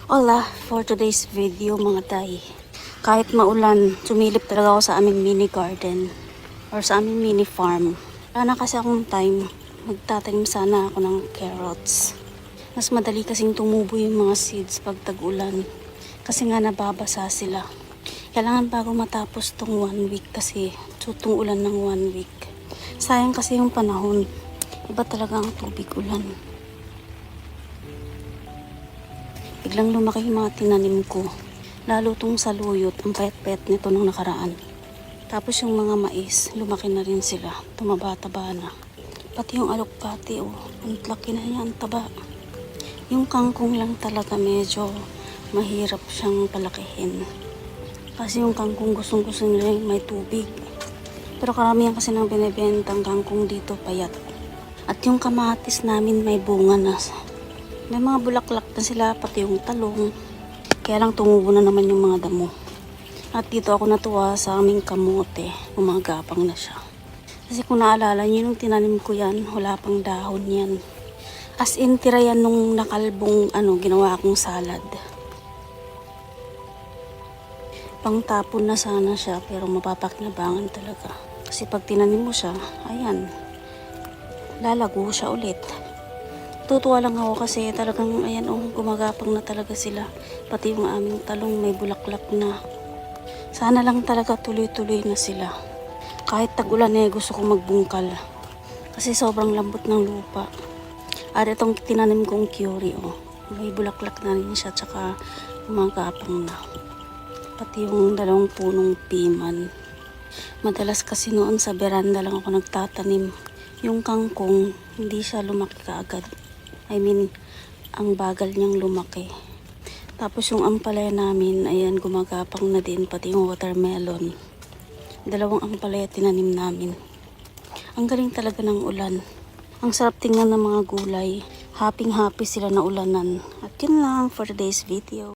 Hola, for today's video mga tay. Kahit maulan, sumilip talaga ako sa aming mini garden or sa aming mini farm. Wala na kasi akong time, magtatanim sana ako ng carrots. Mas madali kasing tumubo yung mga seeds pag tag-ulan kasi nga nababasa sila. Kailangan bago matapos tong 1 week kasi tutong ulan ng 1 week. Sayang kasi yung panahon, iba talaga ang tubig ulan. Biglang lumaki yung mga tinanim ko. Lalo tong saluyot, ang payat-payat nito nung nakaraan. Tapos yung mga mais, lumaki na rin sila. Tumaba-taba na. Pati yung alokpati, ang laki na niya, ang taba. Yung kangkong lang talaga medyo mahirap siyang palakihin. Kasi yung kangkong gustong-gusto nila yung may tubig. Pero karamihan kasi nang binibentang kangkong dito payat. At yung kamatis namin may bunga na. May mga bulaklak na sila, pati yung talong. Kaya lang tumubo na naman yung mga damo. At dito ako natuwa sa aming kamote. Umagapang na siya. Kasi kung naalala nyo, nung tinanim ko yan, wala pang dahon yan. As in, tira yan nung nakalbong ginawa akong salad. Pangtapon na sana siya, pero mapapakinabangan talaga. Kasi pag tinanim mo siya, ayan, lalago siya ulit. Tutuwa lang ako kasi talagang ayan gumagapang na talaga sila. Pati yung aming talong may bulaklak na. Sana lang talaga tuloy-tuloy na sila. Kahit tag-ulan gusto kong magbungkal. Kasi sobrang lambot ng lupa. At itong tinanim kong curry may bulaklak na rin siya tsaka gumagapang na. Pati yung dalawang punong piman. Madalas kasi noon sa veranda lang ako nagtatanim. Yung kangkong hindi siya lumaki kaagad. Ang bagal niyang lumaki. Tapos yung ampalaya namin, ayan, gumagapang na din, pati yung watermelon. Dalawang ampalaya tinanim namin. Ang galing talaga ng ulan. Ang sarap tingnan ng mga gulay. Happy sila na ulanan. At yun lang for today's video.